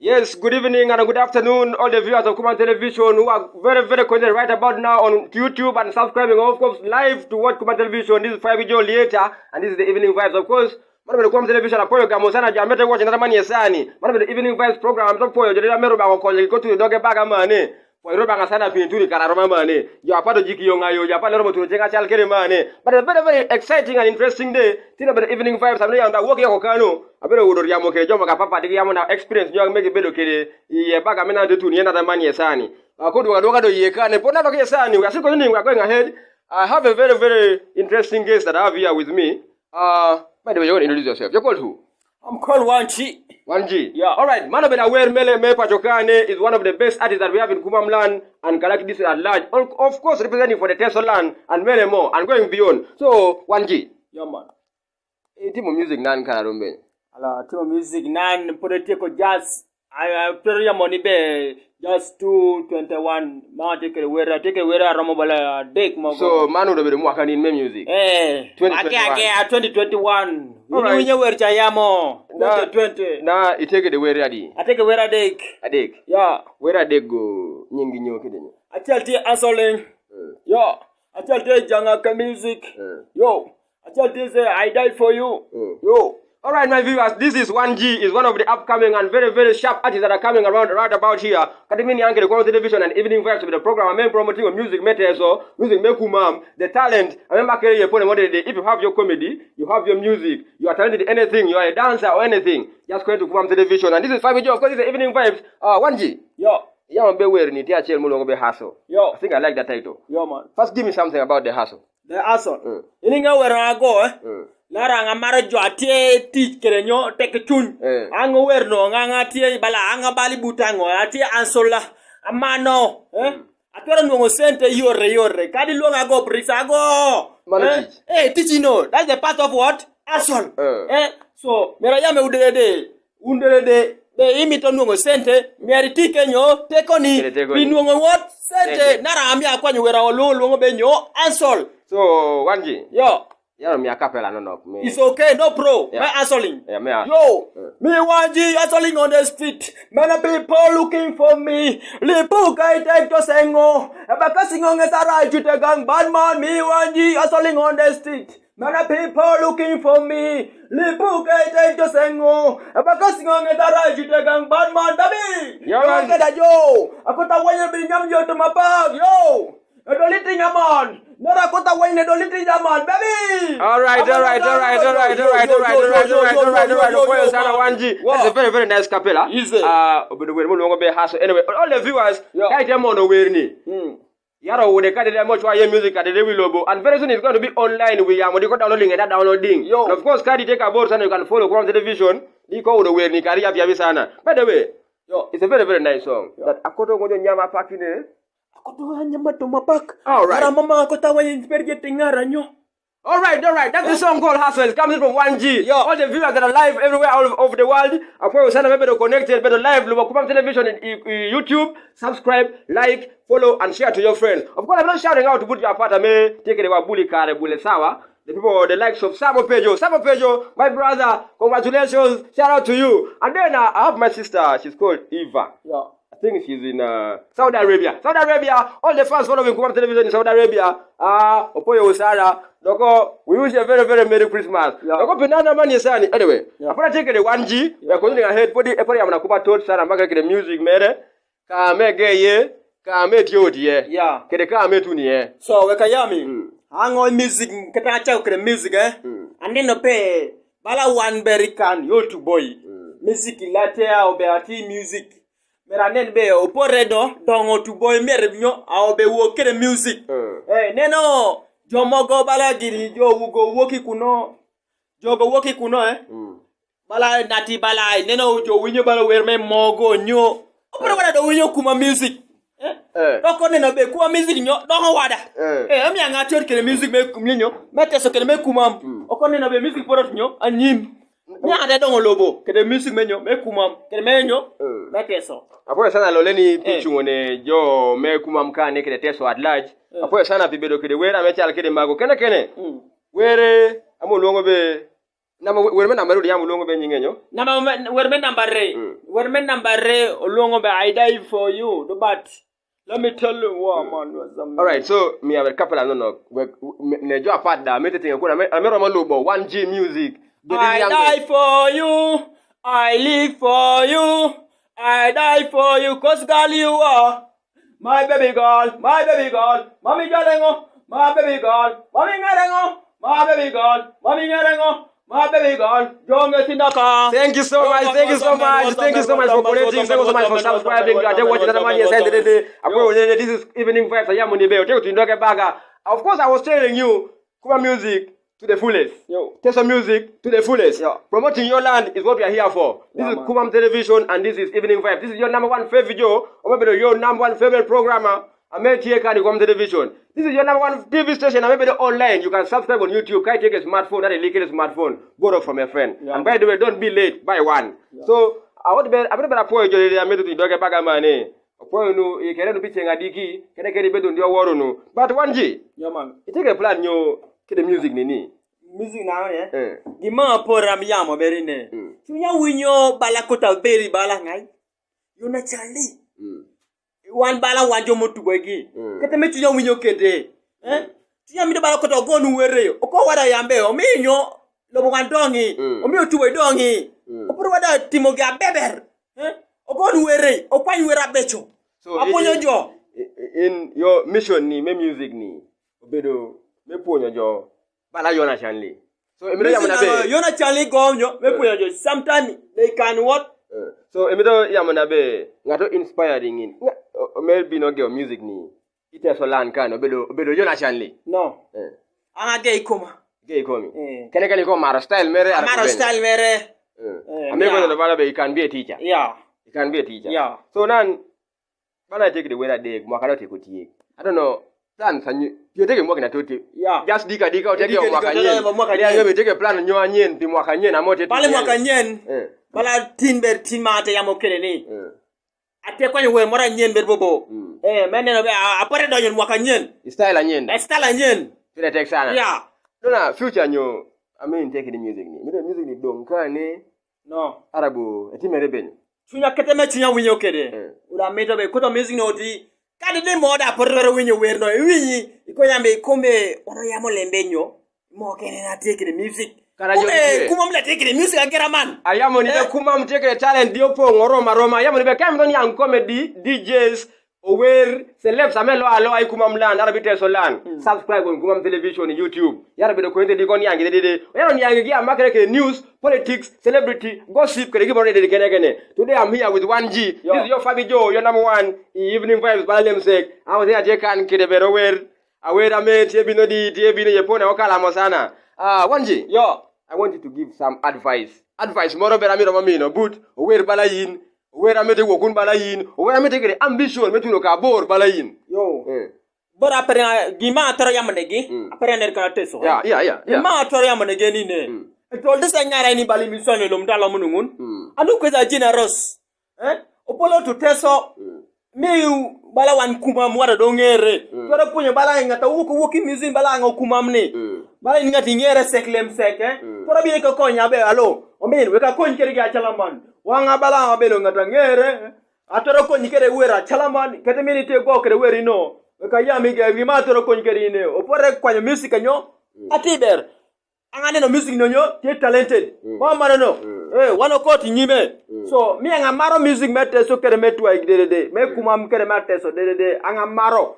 Yes, good evening and good afternoon, all the viewers of KUMAM Television who are very, very connected right about now on YouTube and subscribing, of course, live to watch KUMAM Television. This is 5 video later, and this is the evening vibes, of course. Mana KUMAM Television apoyo kama sana jamete watch na mani yesani. Mana the evening vibes program am poyo jere mero ba ko ko to doge baga mane. For Roba Sana Pinturi Kararoma Mane, you are part of Jiki Yongayo, you are part of Tenga Chalkere Mane. But a very, very exciting and interesting day. Think about the evening vibes. I'm not walking Okano. I better would Yamoke, Jomaka Papa, the Yamana experience, young make a better kid, Bagamena to Niana Mani Yasani. I could go to Yekan, Pona Yasani. We are still continuing, we are going ahead. I have a very, very interesting guest that I have here with me. By the way, you want to introduce yourself. You're called who? I'm called 1G. 1G. Yeah. Alright, Manabena Wer Mele Me Pachokane is one of the best artists that we have in KUMAM land and Galactic District at large. Of course, representing for the Teso land and many more and going beyond. So, 1G. Yeah, man. Team of music nan Kanarumbe. Ala, team of music nan political jazz. I play your money be just 221. Ma take a wera Romobala Dek Mogo. So, Manu the Mwaka in music. Eh, 2021. Alright. We know where Chayamo. 2020. Now, you take it away ready. I take a wera Dek. A Dek. Yeah. Where are they go? Nyingi Kidden. I tell you, Ansoling. Yo. I tell you, Jangaka music. Yo. I tell you, I died for you. Yo. Alright, my viewers, this is 1G, is one of the upcoming and very, very sharp artists that are coming around right about here. Kadimini Anke, the KUMAM Television and Evening Vibes with the program. I'm promoting of music matters, so music make KUMAM, the talent. I remember if you have your comedy, you have your music, you are talented in anything, you are a dancer or anything, just go to KUMAM Television. And this is 5 video, of course, this is Evening Vibes. 1G. Yo. Yeah, I'm wearing it. I think I like that title. Yo, man. First, give me something about the hustle. The hustle. You know where I go, Lara mara jo atie teach kerenyo take chun. Ango wer no nganga tie bala anga bali butango atie ansola amano atwara no sente yore kadi longa go brisa go teach no that's the part of what asol so mera yame underede de imito no sente meri tikenyo tekoni binwo what sente nara amia kwanyo wera olungo benyo ansol. So 1G yo. Yeah, me a capella no. It's okay, no pro. Yeah. Me hustling. Yeah, me. Yo, me 1G hustling on the street. Many people looking for me. Lipu kai take to sengo. Abaka singo ngetara jute gang bad man. Me 1G hustling on the street. Many people looking for me. Lipu kai take to sengo. Abaka singo ngetara jute gang bad man. Baby. Yo, man. Yo. Akota wanya binyam yo to my bag. Yo. Edoliti nyaman. Nora kota wanya edoliti nyaman. Baby. Alright. For your son 1G. That's a very, very nice capella. Easy. Anyway, all the viewers, I them on the Yaro would cut them much why music at the Devi Lobo, and very soon it's going to be online. We are downloading and downloading. Yo. And of course, Cardi take a board and you can follow KUMAM Television. You call the way Nikaria Piavisana. By the way, yo, it's a very, very nice song. That Akoto Nyama Pakine. Alright. Alright. That's the song called Hustle. It's coming from 1G. Yo. All the viewers that are live everywhere all over the world. Of course, better connected, better live. KUMAM Television in YouTube. Subscribe, like, follow, and share to your friends. Of course, I'm not shouting out to put your part of me. Take it about Bully Kare Bule Sawa. The people, the likes of Samo Pejo, my brother. Congratulations. Shout out to you. And then I have my sister. She's called Eva. Yeah. I think she's in Saudi Arabia. All the fans following KUMAM Television in Saudi Arabia. Opoyo Usara. We wish you a very, very Merry Christmas. Anyway, after I take the 1G, we are continuing ahead. Put the Amanakuba told Sarah Maga the music mere. Kame gay, Kame Tiodi, yeah. Kame Tuni. So, Wakayami, hang on music, Katacha music, and then pay Bala one berry can, you to boy. Music latte or Beati music. Meranen be oporedo dongo to boy merebnyo ao be woke music. Neno jomogo bala giri jo go woki kuno. Jogo woki kuno Bala nati bala neno jo winyo bala werme mogo nyo. Opere wada do winyo kuma music. Doko neno be kuma music nyo dongo wada. Ami anga chori kele music me kumnyo. Mete so kele me kumam. Oko neno be music porot nyo anyim. Nya ade dongo lobo kele music menyo me kumam. Kele menyo mete so. Apoya sana loleni pichungone jo me KUMAM kane kede teso at large. Apoya sana pibedo kede wera mecha kede mago kene. Were amo longo be Nama wermen number yam ulongo be nyingenyo. Nama wermen number re. Wermen number re ulongo be I die for you. Do but let me tell you what man was all right, so me have a couple of no ne jo apart da me tetin ko na me ro lobo 1G music. I die for you. I live for you. I die for you, cause girl you are my baby girl, my baby girl, mommy jalengo, my baby girl, mommy ngarengo, my baby girl, mommy ngarengo, my baby girl, jonge tinaka. Thank you so much, thank you so much, thank you so much for connecting, thank you so much for subscribing. You are watching another man yesterday. This is evening vibes. I am on the bell. Take to Ndoke Baga. Of course, I was telling you, KUMAM music to the fullest. Take some music to the fullest. Promoting your land is what we are here for. This is KUMAM Television and this is Evening Vibe. This is your number one favorite video, or maybe your number one favorite programmer. I'm here at KUMAM Television. This is your number one TV station. I'm maybe online. You can subscribe on YouTube. Can take a smartphone, not a leaking smartphone. Borrow from a friend. And by the way, don't be late. Buy one. So I want to be a better point. I made to Ndoke Baga money. You can be saying a diki. Can I get a bit on your war? But 1G. Man. You take a plan. You the music nini. Music now, eh? Gima pora miyamo berine. Tunya winyo balakota beri balangai. Yuna chali. Wan bala wanjo motu boygi. Kete me tunya winyo kete. Eh? Tunya mi balakota gonu were. Oko wada yambe o minyo lobo wandongi. O mi otuwe dongi. Oporo wada timoga beber. Eh? Ogonu were. Opanyu wera becho. So aponyo jo. In your mission ni me music ni. Obedo me ponyo jo. Bala Yona Chanley. So Yona Chanley gonyo me ponyo jo. Sometimes they can what? So emido yamonabe ngato inspiring in. Maybe no get music ni. Ite so lan kan obedo Yona Chanley. No. Anga gay koma. Gay komi. Kene ko maro style mere ara. Maro style mere. Amego no bala be you can be a teacher. Yeah. You can be a teacher. Yeah. So nan bala take the weather day mwaka take otie. I don't know. Plan sanyu. You take a mwaka na toti. Yeah. Just dika o take mwaka nyen. Yeah, you take a plan nyo nyen pi mwaka nyen amote. Bale mwaka nyen. Bala tinber tinmate yamokele ni. Ate kwa nwe mora nyen berbobo. Mene no be apare do nyen mwaka nyen. Style a nyen. Style a nyen. File take sana. Yeah. Dona future nyo. I mean take the music ni. Mide music ni donka ni. No. Arabu etimere ben. Tunya keteme tunya winyo kede. Ula meto be koto music no di. Kadi de moda pororo winyo werno. Winyi iko yambe ikombe ono yamo lembenyo. Mo kene na take the music. KUMAM la take the music agera man. Ayamo ni KUMAM take the talent diopo ngoroma. Ayamo ni be kam don yang comedy DJs ower celebs amelo alo ay KUMAM land arabite so land. Subscribe on KUMAM Television on YouTube. Yara be do ko ente di kon yang de. Yara ni yang gi amakere ke news, politics, celebrity, gossip kere gi borne de kene. Today I'm here with 1G. This is your Fabi Joe, your number one evening vibes balalem sek. I was here take kan kede bero wer. Awera me tebi no di tebi ne yepona okala mosana. 1G. Yo. I want you to give some advice. Advice moro bera mi no mamino but ower balayin, ower amete wokun balayin, ower amete kere ambition metuno ka bor balayin. Yo. Bora apere gima atoro yamonegi, apere ner kana teso. Yeah. Gima atoro yamonegi ni ne. Etol desa ngara ni bali mission lo mtala munungun. Anu kweza generous. Opolo to teso. Me bala wan KUMAM wada do ngere. Tore punyo bala ngata woki music bala ngo KUMAM ni. Bala ngati ngere seklem sek Tore bi ko konya be alo. Omen we ka konyi kere ga chalaman. Wanga bala be lo ngata ngere. Atoro konyi kere wera chalaman. Kete minute go kere weri no. We ka yami ge bi ma toro konyi kere ne. Opore kwanya music nyo. Atiber. Angane no music no nyo, te talented. Mama no. Wano koti nyime. So mi anga maro music mete so kere metu ay de. Me KUMAM kere mete so de anga maro.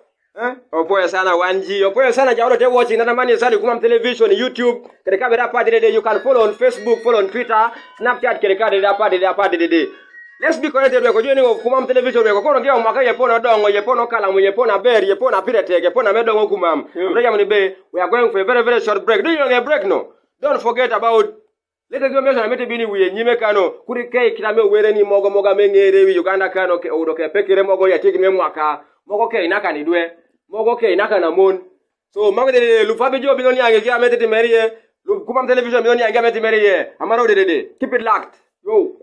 Opoya sana 1G. Opoya sana jawdo te watching nana mani sana KUMAM Television, YouTube. Kere ka bera pa de. You can follow on Facebook, follow on Twitter, Snapchat kere ka de. Let's be connected with the joining of KUMAM Television. We go kono ngia umaka yepona dongo, yepona kalamu, yepona beri, yepona pirete, yepona medongo KUMAM. We are going for a very, very short break. Do you know a break no? Don't forget about let us go mention mete bini wiye nyime kano kuri kei kitame were ni mogo mengere wi Uganda kano ke odo ke pekere mogo ya tigi mwaka mogo ke inaka ni dwe mogo ke inaka na mon so mago de lu Fabi Joe binoni ange ya mete merie lu KUMAM Television binoni ange mete merie amaro de keep it locked yo